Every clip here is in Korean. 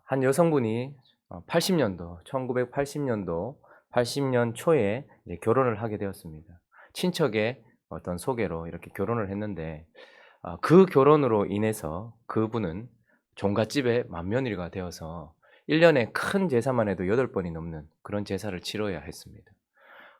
한 여성분이 1980년도 80년 초에 이제 결혼을 하게 되었습니다. 친척의 어떤 소개로 이렇게 결혼을 했는데 그 결혼으로 인해서 그분은 종갓집의 맏며느리가 되어서 1년에 큰 제사만 해도 8번이 넘는 그런 제사를 치러야 했습니다.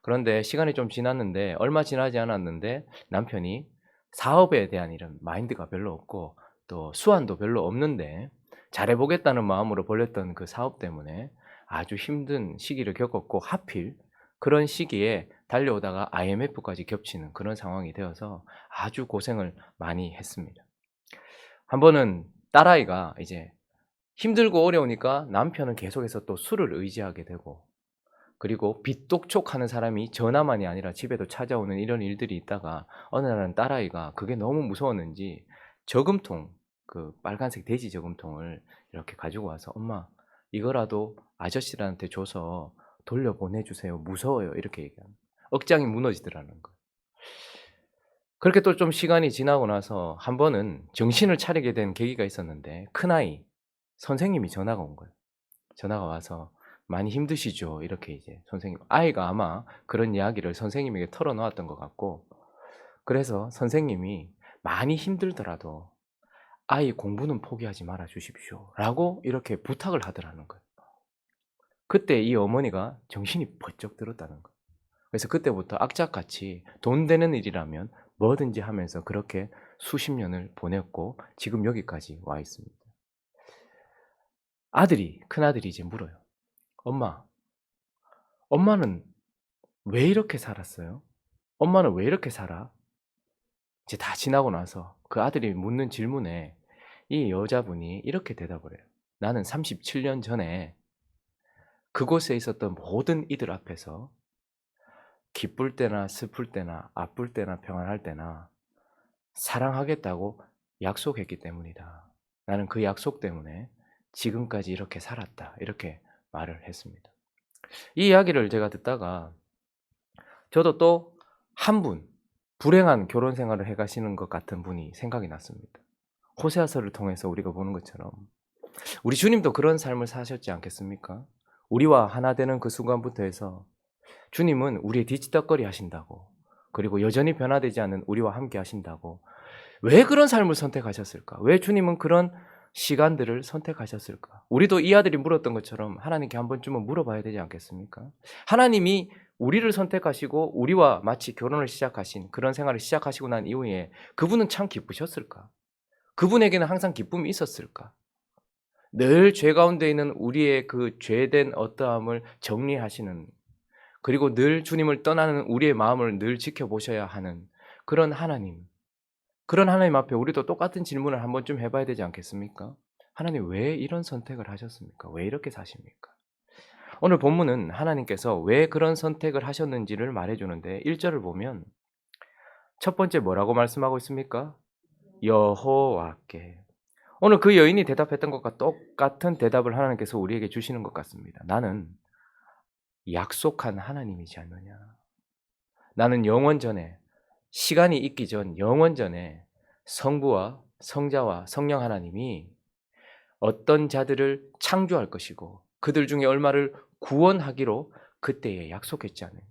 그런데 시간이 좀 지났는데 얼마 지나지 않았는데 남편이 사업에 대한 이런 마인드가 별로 없고 또 수완도 별로 없는데 잘해보겠다는 마음으로 벌였던 그 사업 때문에 아주 힘든 시기를 겪었고 하필 그런 시기에 달려오다가 IMF까지 겹치는 그런 상황이 되어서 아주 고생을 많이 했습니다. 한 번은 딸아이가 이제 힘들고 어려우니까 남편은 계속해서 또 술을 의지하게 되고 그리고 빚독촉하는 사람이 전화만이 아니라 집에도 찾아오는 이런 일들이 있다가 어느 날은 딸아이가 그게 너무 무서웠는지 저금통, 그 빨간색 돼지 저금통을 이렇게 가지고 와서 "엄마 이거라도 아저씨들한테 줘서 돌려보내주세요. 무서워요." 이렇게 얘기합니다. 억장이 무너지더라는 거예요. 그렇게 또 좀 시간이 지나고 나서 한 번은 정신을 차리게 된 계기가 있었는데 큰아이 선생님이 전화가 온 거예요. 전화가 와서 "많이 힘드시죠?" 이렇게 이제 선생님 아이가 아마 그런 이야기를 선생님에게 털어 놓았던 것 같고 그래서 선생님이 "많이 힘들더라도 아이 공부는 포기하지 말아 주십시오."라고 이렇게 부탁을 하더라는 거예요. 그때 이 어머니가 정신이 번쩍 들었다는 거예요. 그래서 그때부터 악착같이 돈 되는 일이라면 뭐든지 하면서 그렇게 수십 년을 보냈고 지금 여기까지 와 있습니다. 큰아들이 이제 물어요. "엄마, 엄마는 왜 이렇게 살았어요? 엄마는 왜 이렇게 살아?" 이제 다 지나고 나서 그 아들이 묻는 질문에 이 여자분이 이렇게 대답을 해요. "나는 37년 전에 그곳에 있었던 모든 이들 앞에서 기쁠 때나 슬플 때나 아플 때나 평안할 때나 사랑하겠다고 약속했기 때문이다. 나는 그 약속 때문에 지금까지 이렇게 살았다." 이렇게 말을 했습니다. 이 이야기를 제가 듣다가 저도 또 한 분, 불행한 결혼 생활을 해 가시는 것 같은 분이 생각이 났습니다. 호세아서를 통해서 우리가 보는 것처럼 우리 주님도 그런 삶을 사셨지 않겠습니까? 우리와 하나 되는 그 순간부터 해서 주님은 우리의 뒤치다꺼리 하신다고, 그리고 여전히 변화되지 않는 우리와 함께 하신다고. 왜 그런 삶을 선택하셨을까? 왜 주님은 그런 시간들을 선택하셨을까? 우리도 이 아들이 물었던 것처럼 하나님께 한 번쯤은 물어봐야 되지 않겠습니까? 하나님이 우리를 선택하시고 우리와 마치 결혼을 시작하신 그런 생활을 시작하시고 난 이후에 그분은 참 기쁘셨을까? 그분에게는 항상 기쁨이 있었을까? 늘 죄 가운데 있는 우리의 그 죄된 어떠함을 정리하시는, 그리고 늘 주님을 떠나는 우리의 마음을 늘 지켜보셔야 하는 그런 하나님. 그런 하나님 앞에 우리도 똑같은 질문을 한 번쯤 해 봐야 되지 않겠습니까? 하나님 왜 이런 선택을 하셨습니까? 왜 이렇게 사십니까? 오늘 본문은 하나님께서 왜 그런 선택을 하셨는지를 말해 주는데 1 절을 보면 첫 번째 뭐라고 말씀하고 있습니까? 여호와께. 오늘 그 여인이 대답했던 것과 똑같은 대답을 하나님께서 우리에게 주시는 것 같습니다. 나는 약속한 하나님이지 않느냐. 나는 영원 전에, 시간이 있기 전 영원 전에 성부와 성자와 성령 하나님이 어떤 자들을 창조할 것이고 그들 중에 얼마를 구원하기로 그때에 약속했지 않느냐.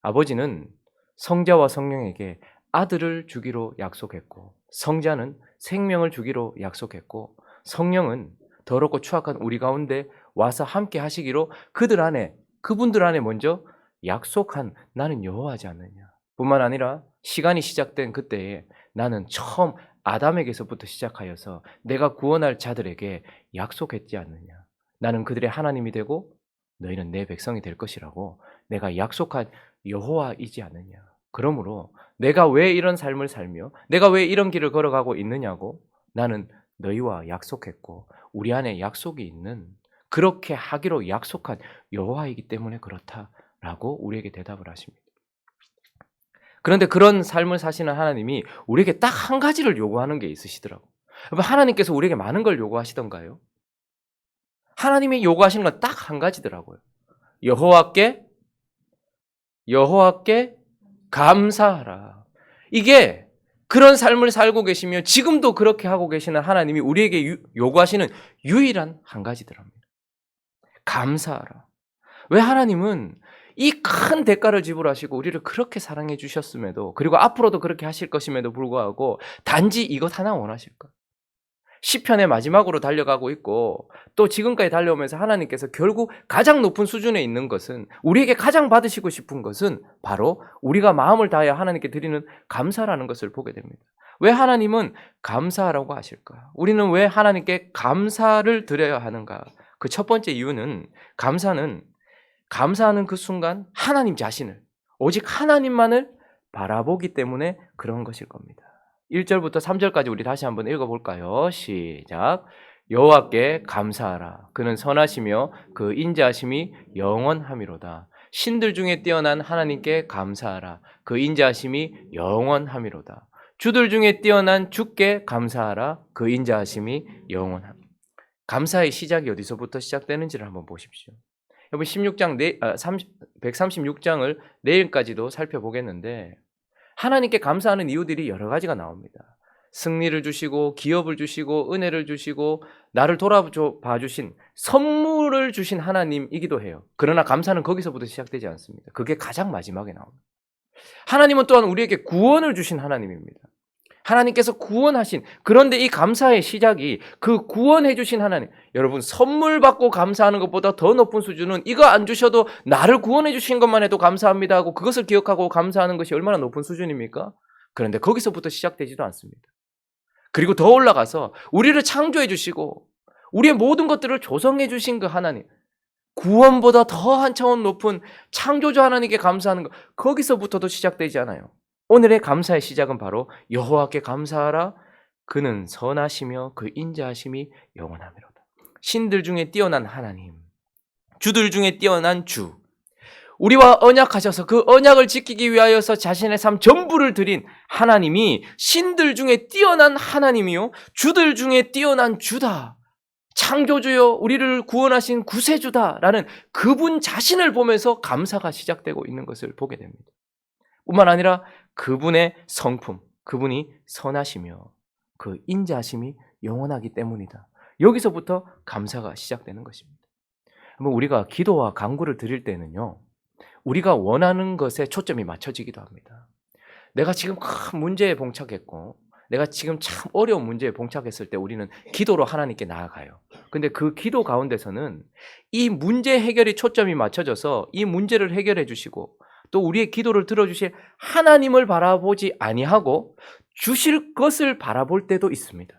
아버지는 성자와 성령에게 아들을 주기로 약속했고 성자는 생명을 주기로 약속했고 성령은 더럽고 추악한 우리 가운데 와서 함께 하시기로 그분들 안에 먼저 약속한 나는 여호와지 않느냐. 뿐만 아니라 시간이 시작된 그때에 나는 처음 아담에게서부터 시작하여서 내가 구원할 자들에게 약속했지 않느냐. 나는 그들의 하나님이 되고 너희는 내 백성이 될 것이라고 내가 약속한 여호와이지 않느냐. 그러므로 내가 왜 이런 삶을 살며 내가 왜 이런 길을 걸어가고 있느냐고, 나는 너희와 약속했고 우리 안에 약속이 있는, 그렇게 하기로 약속한 여호와이기 때문에 그렇다라고 우리에게 대답을 하십니다. 그런데 그런 삶을 사시는 하나님이 우리에게 딱 한 가지를 요구하는 게 있으시더라고요. 여러분, 하나님께서 우리에게 많은 걸 요구하시던가요? 하나님이 요구하시는 건 딱 한 가지더라고요. 여호와께 감사하라. 이게 그런 삶을 살고 계시며 지금도 그렇게 하고 계시는 하나님이 우리에게 요구하시는 유일한 한 가지더랍니다. 감사하라. 왜 하나님은 이 큰 대가를 지불하시고 우리를 그렇게 사랑해 주셨음에도, 그리고 앞으로도 그렇게 하실 것임에도 불구하고 단지 이것 하나 원하실까? 시편의 마지막으로 달려가고 있고 또 지금까지 달려오면서 하나님께서 결국 가장 높은 수준에 있는 것은, 우리에게 가장 받으시고 싶은 것은 바로 우리가 마음을 다하여 하나님께 드리는 감사라는 것을 보게 됩니다. 왜 하나님은 감사하라고 하실까? 우리는 왜 하나님께 감사를 드려야 하는가? 그 첫 번째 이유는, 감사하는 그 순간 하나님 자신을, 오직 하나님만을 바라보기 때문에 그런 것일 겁니다. 1절부터 3절까지 우리 다시 한번 읽어볼까요? 시작. 여호와께 감사하라. 그는 선하시며 그 인자하심이 영원함이로다. 신들 중에 뛰어난 하나님께 감사하라. 그 인자하심이 영원함이로다. 주들 중에 뛰어난 주께 감사하라. 그 인자하심이 영원함. 감사의 시작이 어디서부터 시작되는지를 한번 보십시오. 여러분 136장을 내일까지도 살펴보겠는데, 하나님께 감사하는 이유들이 여러 가지가 나옵니다. 승리를 주시고 기업을 주시고 은혜를 주시고 나를 돌아봐 주신, 선물을 주신 하나님이기도 해요. 그러나 감사는 거기서부터 시작되지 않습니다. 그게 가장 마지막에 나옵니다. 하나님은 또한 우리에게 구원을 주신 하나님입니다. 하나님께서 구원하신, 그런데 이 감사의 시작이 그 구원해 주신 하나님, 여러분 선물 받고 감사하는 것보다 더 높은 수준은 이거 안 주셔도 나를 구원해 주신 것만 해도 감사합니다 하고 그것을 기억하고 감사하는 것이 얼마나 높은 수준입니까? 그런데 거기서부터 시작되지도 않습니다. 그리고 더 올라가서 우리를 창조해 주시고 우리의 모든 것들을 조성해 주신 그 하나님, 구원보다 더 한 차원 높은 창조주 하나님께 감사하는 것, 거기서부터도 시작되지 않아요. 오늘의 감사의 시작은 바로 여호와께 감사하라. 그는 선하시며 그 인자하심이 영원하미로다. 신들 중에 뛰어난 하나님, 주들 중에 뛰어난 주, 우리와 언약하셔서 그 언약을 지키기 위하여서 자신의 삶 전부를 드린 하나님이 신들 중에 뛰어난 하나님이요 주들 중에 뛰어난 주다. 창조주여 우리를 구원하신 구세주다라는 그분 자신을 보면서 감사가 시작되고 있는 것을 보게 됩니다. 뿐만 아니라 그분의 성품, 그분이 선하시며 그 인자하심이 영원하기 때문이다. 여기서부터 감사가 시작되는 것입니다. 우리가 기도와 간구를 드릴 때는요, 우리가 원하는 것에 초점이 맞춰지기도 합니다. 내가 지금 큰 문제에 봉착했고 내가 지금 참 어려운 문제에 봉착했을 때 우리는 기도로 하나님께 나아가요. 근데 그 기도 가운데서는 이 문제 해결이 초점이 맞춰져서 이 문제를 해결해 주시고 또 우리의 기도를 들어주실 하나님을 바라보지 아니하고 주실 것을 바라볼 때도 있습니다.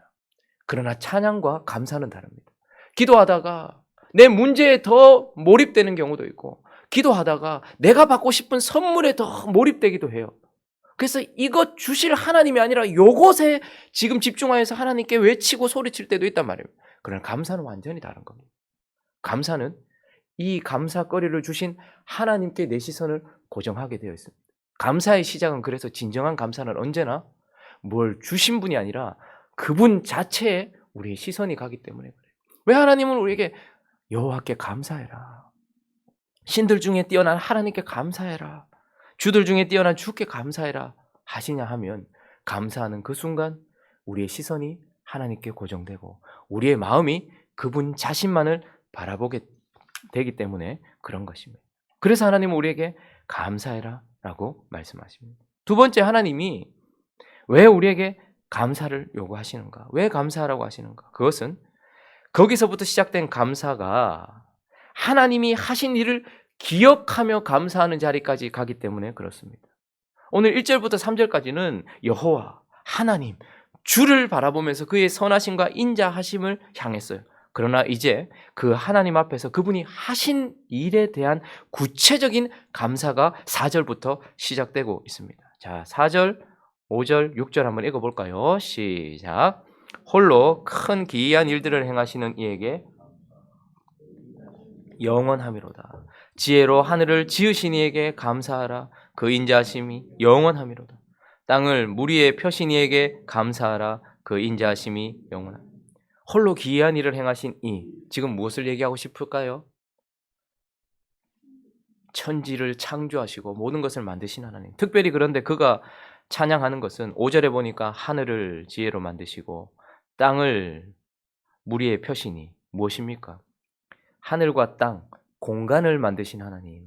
그러나 찬양과 감사는 다릅니다. 기도하다가 내 문제에 더 몰입되는 경우도 있고, 기도하다가 내가 받고 싶은 선물에 더 몰입되기도 해요. 그래서 이것 주실 하나님이 아니라 요것에 지금 집중하여서 하나님께 외치고 소리칠 때도 있단 말이에요. 그러나 감사는 완전히 다른 겁니다. 감사는 이 감사거리를 주신 하나님께 내 시선을 고정하게 되어 있습니다. 감사의 시작은, 그래서 진정한 감사는 언제나 뭘 주신 분이 아니라 그분 자체에 우리의 시선이 가기 때문에 그래요. 왜 하나님은 우리에게 여호와께 감사해라, 신들 중에 뛰어난 하나님께 감사해라, 주들 중에 뛰어난 주께 감사해라 하시냐 하면, 감사하는 그 순간 우리의 시선이 하나님께 고정되고 우리의 마음이 그분 자신만을 바라보게 되기 때문에 그런 것입니다. 그래서 하나님은 우리에게 감사해라 라고 말씀하십니다. 두 번째, 하나님이 왜 우리에게 감사를 요구하시는가? 왜 감사하라고 하시는가? 그것은 거기서부터 시작된 감사가 하나님이 하신 일을 기억하며 감사하는 자리까지 가기 때문에 그렇습니다. 오늘 1절부터 3절까지는 여호와, 하나님, 주를 바라보면서 그의 선하심과 인자하심을 향했어요. 그러나 이제 그 하나님 앞에서 그분이 하신 일에 대한 구체적인 감사가 4절부터 시작되고 있습니다. 자, 4절, 5절, 6절 한번 읽어볼까요? 시작. 홀로 큰 기이한 일들을 행하시는 이에게 영원함이로다. 지혜로 하늘을 지으신 이에게 감사하라. 그 인자하심이 영원함이로다. 땅을 물 위에 펴신 이에게 감사하라. 그 인자하심이 영원함. 홀로 기이한 일을 행하신 이, 지금 무엇을 얘기하고 싶을까요? 천지를 창조하시고 모든 것을 만드신 하나님. 특별히 그런데 그가 찬양하는 것은 5절에 보니까 하늘을 지혜로 만드시고 땅을 무리의 표시니 무엇입니까? 하늘과 땅, 공간을 만드신 하나님.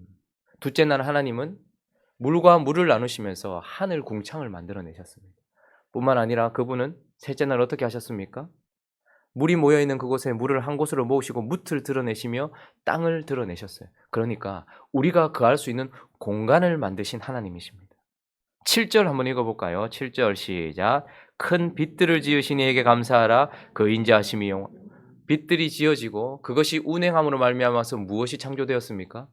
둘째 날 하나님은 물과 물을 나누시면서 하늘 궁창을 만들어내셨습니다. 뿐만 아니라 그분은 셋째 날 어떻게 하셨습니까? 물이 모여있는 그곳에 물을 한 곳으로 모으시고 뭇을 드러내시며 땅을 드러내셨어요. 그러니까 우리가 거할 수 있는 공간을 만드신 하나님이십니다. 7절 한번 읽어볼까요? 7절 시작. 큰 빛들을 지으신 이에게 감사하라. 그 인자하심이 영원. 빛들이 지어지고 그것이 운행함으로 말미암아서 무엇이 창조되었습니까?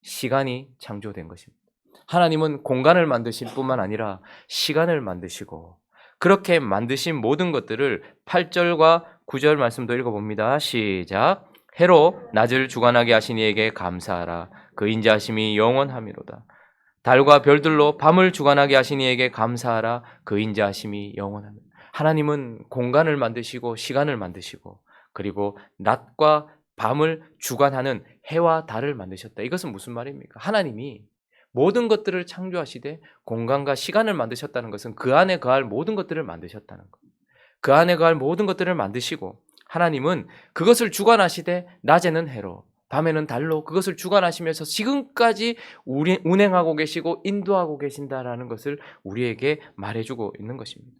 시간이 창조된 것입니다. 하나님은 공간을 만드실 뿐만 아니라 시간을 만드시고 그렇게 만드신 모든 것들을 8절과 9절 말씀도 읽어봅니다. 시작. 해로 낮을 주관하게 하신 이에게 감사하라. 그 인자하심이 영원하미로다. 달과 별들로 밤을 주관하게 하신 이에게 감사하라. 그 인자하심이 영원하미로다. 하나님은 공간을 만드시고 시간을 만드시고 그리고 낮과 밤을 주관하는 해와 달을 만드셨다. 이것은 무슨 말입니까? 하나님이 모든 것들을 창조하시되 공간과 시간을 만드셨다는 것은 그 안에 거할 모든 것들을 만드셨다는 것. 그 안에 거할 모든 것들을 만드시고 하나님은 그것을 주관하시되 낮에는 해로 밤에는 달로 그것을 주관하시면서 지금까지 운행하고 계시고 인도하고 계신다라는 것을 우리에게 말해주고 있는 것입니다.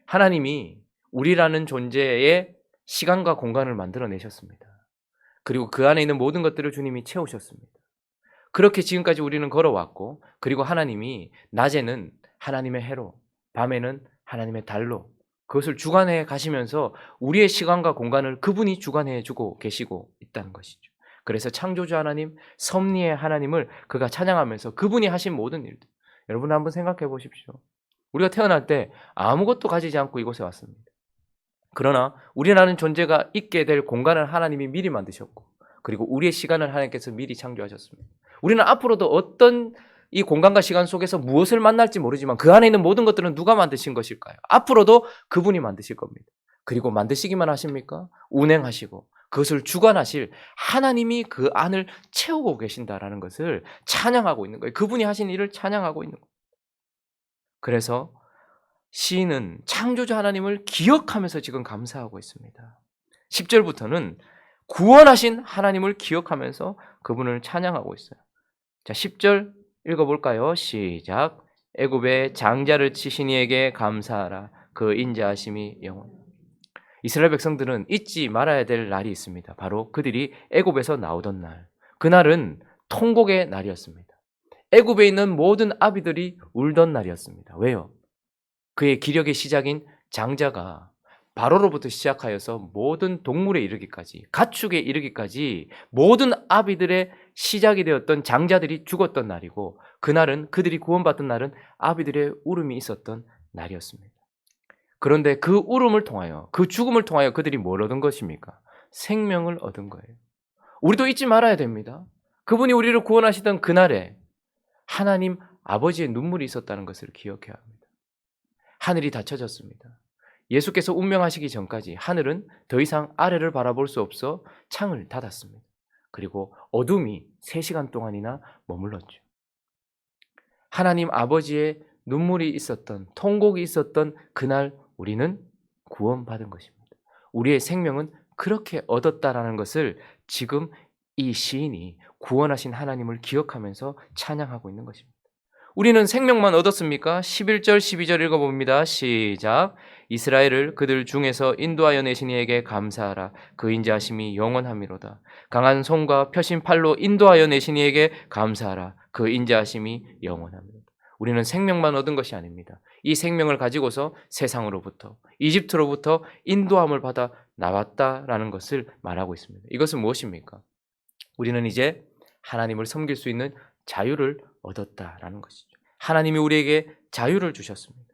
하나님이 우리라는 존재의 시간과 공간을 만들어내셨습니다. 그리고 그 안에 있는 모든 것들을 주님이 채우셨습니다. 그렇게 지금까지 우리는 걸어왔고 그리고 하나님이 낮에는 하나님의 해로 밤에는 하나님의 달로 그것을 주관해 가시면서 우리의 시간과 공간을 그분이 주관해 주고 계시고 있다는 것이죠. 그래서 창조주 하나님, 섭리의 하나님을 그가 찬양하면서 그분이 하신 모든 일들 여러분 한번 생각해 보십시오. 우리가 태어날 때 아무것도 가지지 않고 이곳에 왔습니다. 그러나 우리라는 존재가 있게 될 공간을 하나님이 미리 만드셨고 그리고 우리의 시간을 하나님께서 미리 창조하셨습니다. 우리는 앞으로도 어떤 이 공간과 시간 속에서 무엇을 만날지 모르지만 그 안에 있는 모든 것들은 누가 만드신 것일까요? 앞으로도 그분이 만드실 겁니다. 그리고 만드시기만 하십니까? 운행하시고 그것을 주관하실 하나님이 그 안을 채우고 계신다라는 것을 찬양하고 있는 거예요. 그분이 하신 일을 찬양하고 있는 거예요. 그래서 시인은 창조주 하나님을 기억하면서 지금 감사하고 있습니다. 10절부터는 구원하신 하나님을 기억하면서 그분을 찬양하고 있어요. 자, 10절 읽어볼까요? 시작. 애굽의 장자를 치신 이에게 감사하라. 그 인자하심이 영원. 이스라엘 백성들은 잊지 말아야 될 날이 있습니다. 바로 그들이 애굽에서 나오던 날. 그날은 통곡의 날이었습니다. 애굽에 있는 모든 아비들이 울던 날이었습니다. 왜요? 그의 기력의 시작인 장자가 바로로부터 시작하여서 모든 동물에 이르기까지 가축에 이르기까지 모든 아비들의 시작이 되었던 장자들이 죽었던 날이고 그날은 그들이 구원받던 날은 아비들의 울음이 있었던 날이었습니다. 그런데 그 울음을 통하여 그 죽음을 통하여 그들이 뭘 얻은 것입니까? 생명을 얻은 거예요. 우리도 잊지 말아야 됩니다. 그분이 우리를 구원하시던 그날에 하나님 아버지의 눈물이 있었다는 것을 기억해야 합니다. 하늘이 닫혀졌습니다. 예수께서 운명하시기 전까지 하늘은 더 이상 아래를 바라볼 수 없어 창을 닫았습니다. 그리고 어둠이 3시간 동안이나 머물렀죠. 하나님 아버지의 눈물이 있었던 통곡이 있었던 그날 우리는 구원받은 것입니다. 우리의 생명은 그렇게 얻었다라는 것을 지금 이 시인이 구원하신 하나님을 기억하면서 찬양하고 있는 것입니다. 우리는 생명만 얻었습니까? 11절 12절 읽어봅니다. 시작. 이스라엘을 그들 중에서 인도하여 내신 이에게 감사하라. 그 인자하심이 영원함이로다. 강한 손과 펴신 팔로 인도하여 내신 이에게 감사하라. 그 인자하심이 영원함이로다. 우리는 생명만 얻은 것이 아닙니다. 이 생명을 가지고서 세상으로부터 이집트로부터 인도함을 받아 나왔다라는 것을 말하고 있습니다. 이것은 무엇입니까? 우리는 이제 하나님을 섬길 수 있는 자유를 얻었다라는 것이죠. 하나님이 우리에게 자유를 주셨습니다.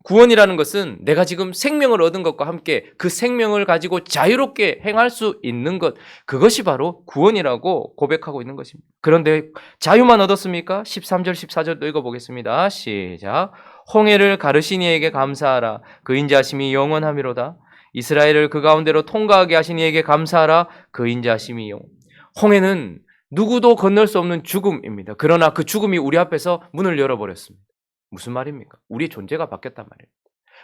구원이라는 것은 내가 지금 생명을 얻은 것과 함께 그 생명을 가지고 자유롭게 행할 수 있는 것, 그것이 바로 구원이라고 고백하고 있는 것입니다. 그런데 자유만 얻었습니까? 13절 14절도 읽어보겠습니다. 시작. 홍해를 가르신 이에게 감사하라. 그 인자하심이 영원함이로다. 이스라엘을 그 가운데로 통과하게 하신 이에게 감사하라. 그 인자하심이 영원. 홍해는 누구도 건널 수 없는 죽음입니다. 그러나 그 죽음이 우리 앞에서 문을 열어버렸습니다. 무슨 말입니까? 우리의 존재가 바뀌었단 말이에요.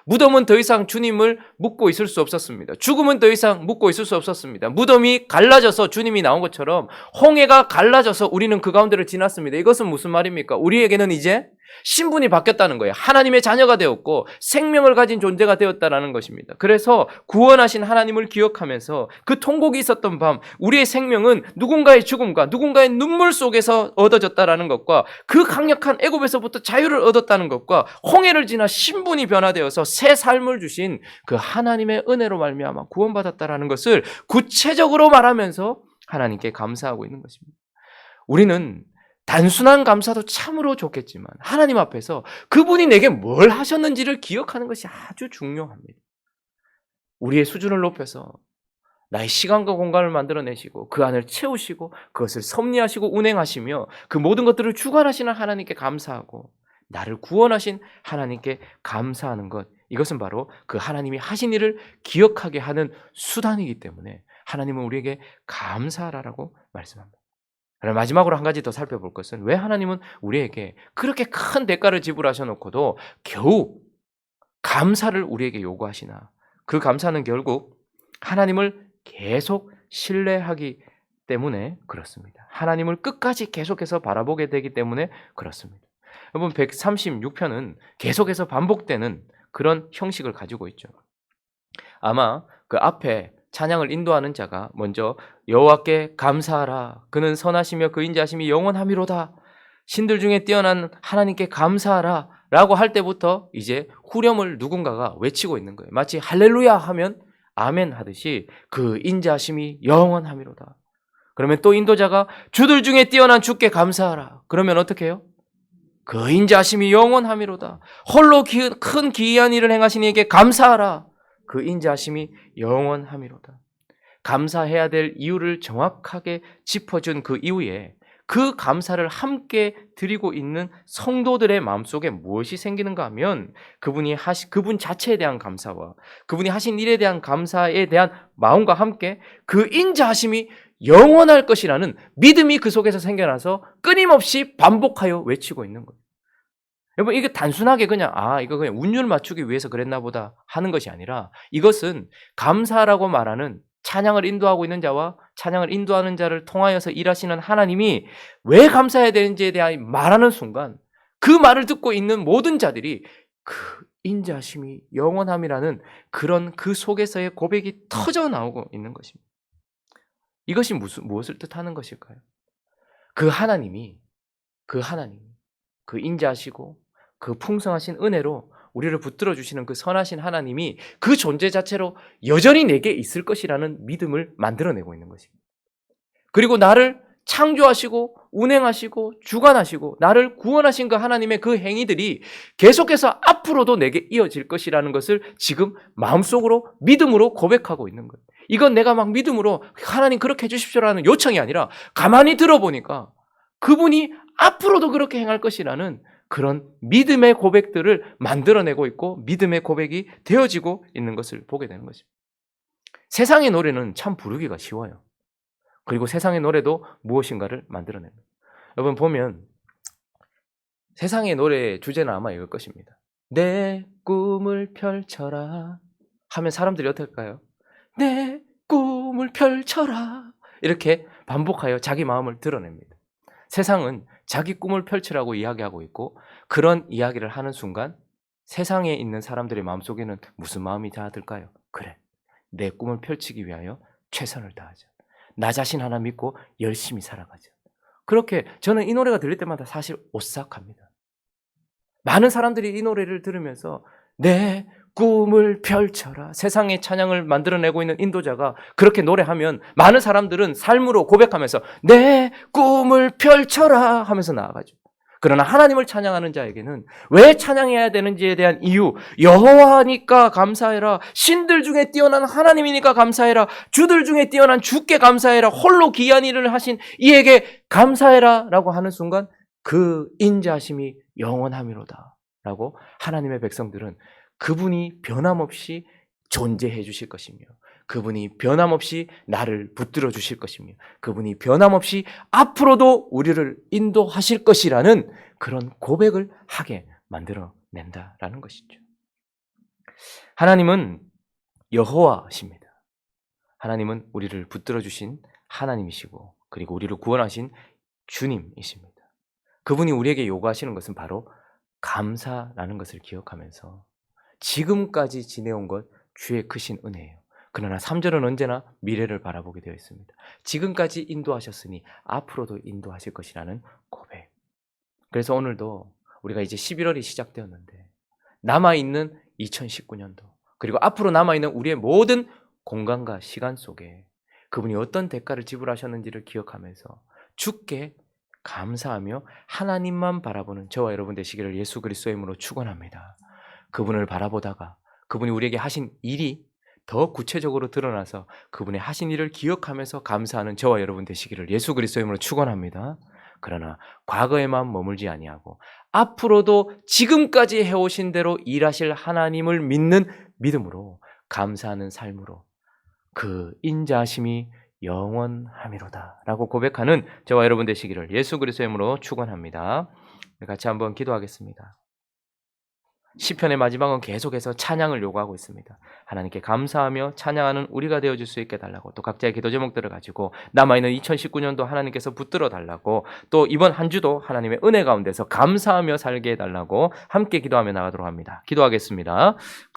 무덤은 더 이상 주님을 묻고 있을 수 없었습니다. 죽음은 더 이상 묻고 있을 수 없었습니다. 무덤이 갈라져서 주님이 나온 것처럼 홍해가 갈라져서 우리는 그 가운데를 지났습니다. 이것은 무슨 말입니까? 우리에게는 이제 신분이 바뀌었다는 거예요. 하나님의 자녀가 되었고 생명을 가진 존재가 되었다는 것입니다. 그래서 구원하신 하나님을 기억하면서 그 통곡이 있었던 밤 우리의 생명은 누군가의 죽음과 누군가의 눈물 속에서 얻어졌다는 것과 그 강력한 애굽에서부터 자유를 얻었다는 것과 홍해를 지나 신분이 변화되어서 새 삶을 주신 그 하나님의 은혜로 말미암아 구원받았다는 것을 구체적으로 말하면서 하나님께 감사하고 있는 것입니다. 우리는 단순한 감사도 참으로 좋겠지만 하나님 앞에서 그분이 내게 뭘 하셨는지를 기억하는 것이 아주 중요합니다. 우리의 수준을 높여서 나의 시간과 공간을 만들어내시고 그 안을 채우시고 그것을 섭리하시고 운행하시며 그 모든 것들을 주관하시는 하나님께 감사하고 나를 구원하신 하나님께 감사하는 것, 이것은 바로 그 하나님이 하신 일을 기억하게 하는 수단이기 때문에 하나님은 우리에게 감사하라고 말씀합니다. 그럼 마지막으로 한 가지 더 살펴볼 것은 왜 하나님은 우리에게 그렇게 큰 대가를 지불하셔놓고도 겨우 감사를 우리에게 요구하시나? 그 감사는 결국 하나님을 계속 신뢰하기 때문에 그렇습니다. 하나님을 끝까지 계속해서 바라보게 되기 때문에 그렇습니다. 여러분 136편은 계속해서 반복되는 그런 형식을 가지고 있죠. 아마 그 앞에 찬양을 인도하는 자가 먼저 여호와께 감사하라. 그는 선하시며 그 인자하심이 영원하미로다. 신들 중에 뛰어난 하나님께 감사하라. 라고 할 때부터 이제 후렴을 누군가가 외치고 있는 거예요. 마치 할렐루야 하면 아멘 하듯이 그 인자하심이 영원하미로다. 그러면 또 인도자가 주들 중에 뛰어난 주께 감사하라. 그러면 어떻게 해요? 그 인자하심이 영원하미로다. 홀로 큰 기이한 일을 행하신 이에게 감사하라. 그 인자하심이 영원하미로다. 감사해야 될 이유를 정확하게 짚어준 그 이후에 그 감사를 함께 드리고 있는 성도들의 마음속에 무엇이 생기는가 하면 그분 자체에 대한 감사와 그분이 하신 일에 대한 감사에 대한 마음과 함께 그 인자하심이 영원할 것이라는 믿음이 그 속에서 생겨나서 끊임없이 반복하여 외치고 있는 거예요. 여러분 이게 단순하게 그냥 이거 그냥 운율 맞추기 위해서 그랬나 보다 하는 것이 아니라 이것은 감사라고 말하는 찬양을 인도하고 있는 자와 찬양을 인도하는 자를 통하여서 일하시는 하나님이 왜 감사해야 되는지에 대한 말하는 순간 그 말을 듣고 있는 모든 자들이 그 인자심이 영원함이라는 그런 그 속에서의 고백이 터져 나오고 있는 것입니다. 이것이 무엇을 뜻하는 것일까요? 그 하나님이 그 인자하시고 그 풍성하신 은혜로 우리를 붙들어 주시는 그 선하신 하나님이 그 존재 자체로 여전히 내게 있을 것이라는 믿음을 만들어내고 있는 것입니다. 그리고 나를 창조하시고 운행하시고 주관하시고 나를 구원하신 그 하나님의 그 행위들이 계속해서 앞으로도 내게 이어질 것이라는 것을 지금 마음속으로 믿음으로 고백하고 있는 거예요. 이건 내가 막 믿음으로 하나님 그렇게 해주십시오라는 요청이 아니라 가만히 들어보니까 그분이 앞으로도 그렇게 행할 것이라는 그런 믿음의 고백들을 만들어내고 있고 믿음의 고백이 되어지고 있는 것을 보게 되는 것입니다. 세상의 노래는 참 부르기가 쉬워요. 그리고 세상의 노래도 무엇인가를 만들어냅니다. 여러분 보면 세상의 노래의 주제는 아마 이걸 것입니다. 내 꿈을 펼쳐라 하면 사람들이 어떻게 할까요? 내 꿈을 펼쳐라 이렇게 반복하여 자기 마음을 드러냅니다. 세상은 자기 꿈을 펼치라고 이야기하고 있고 그런 이야기를 하는 순간 세상에 있는 사람들의 마음속에는 무슨 마음이 들까요? 그래, 내 꿈을 펼치기 위하여 최선을 다하자. 나 자신 하나 믿고 열심히 살아가자. 그렇게 저는 이 노래가 들릴 때마다 사실 오싹합니다. 많은 사람들이 이 노래를 들으면서 내 꿈을 펼쳐라. 세상의 찬양을 만들어내고 있는 인도자가 그렇게 노래하면 많은 사람들은 삶으로 고백하면서 내 꿈을 펼쳐라 하면서 나아가죠. 그러나 하나님을 찬양하는 자에게는 왜 찬양해야 되는지에 대한 이유, 여호와니까 감사해라, 신들 중에 뛰어난 하나님이니까 감사해라, 주들 중에 뛰어난 주께 감사해라, 홀로 기이한 일을 하신 이에게 감사해라 라고 하는 순간 그 인자심이 영원함이로다 라고 하나님의 백성들은 그분이 변함없이 존재해 주실 것이며 그분이 변함없이 나를 붙들어 주실 것이며 그분이 변함없이 앞으로도 우리를 인도하실 것이라는 그런 고백을 하게 만들어낸다라는 것이죠. 하나님은 여호와십니다. 하나님은 우리를 붙들어 주신 하나님이시고 그리고 우리를 구원하신 주님이십니다. 그분이 우리에게 요구하시는 것은 바로 감사라는 것을 기억하면서 지금까지 지내온 것 주의 크신 은혜예요. 그러나 3절은 언제나 미래를 바라보게 되어 있습니다. 지금까지 인도하셨으니 앞으로도 인도하실 것이라는 고백. 그래서 오늘도 우리가 이제 11월이 시작되었는데 남아있는 2019년도 그리고 앞으로 남아있는 우리의 모든 공간과 시간 속에 그분이 어떤 대가를 지불하셨는지를 기억하면서 주께 감사하며 하나님만 바라보는 저와 여러분 되시기를 예수 그리스도의 이름으로 축원합니다. 그분을 바라보다가 그분이 우리에게 하신 일이 더 구체적으로 드러나서 그분의 하신 일을 기억하면서 감사하는 저와 여러분 되시기를 예수 그리스도의 이름으로 축원합니다. 그러나 과거에만 머물지 아니하고 앞으로도 지금까지 해오신 대로 일하실 하나님을 믿는 믿음으로 감사하는 삶으로 그 인자하심이 영원함이로다 라고 고백하는 저와 여러분 되시기를 예수 그리스도의 이름으로 축원합니다. 같이 한번 기도하겠습니다. 시편의 마지막은 계속해서 찬양을 요구하고 있습니다. 하나님께 감사하며 찬양하는 우리가 되어줄 수 있게 달라고, 또 각자의 기도 제목들을 가지고 남아있는 2019년도 하나님께서 붙들어 달라고, 또 이번 한 주도 하나님의 은혜 가운데서 감사하며 살게 해달라고 함께 기도하며 나가도록 합니다. 기도하겠습니다.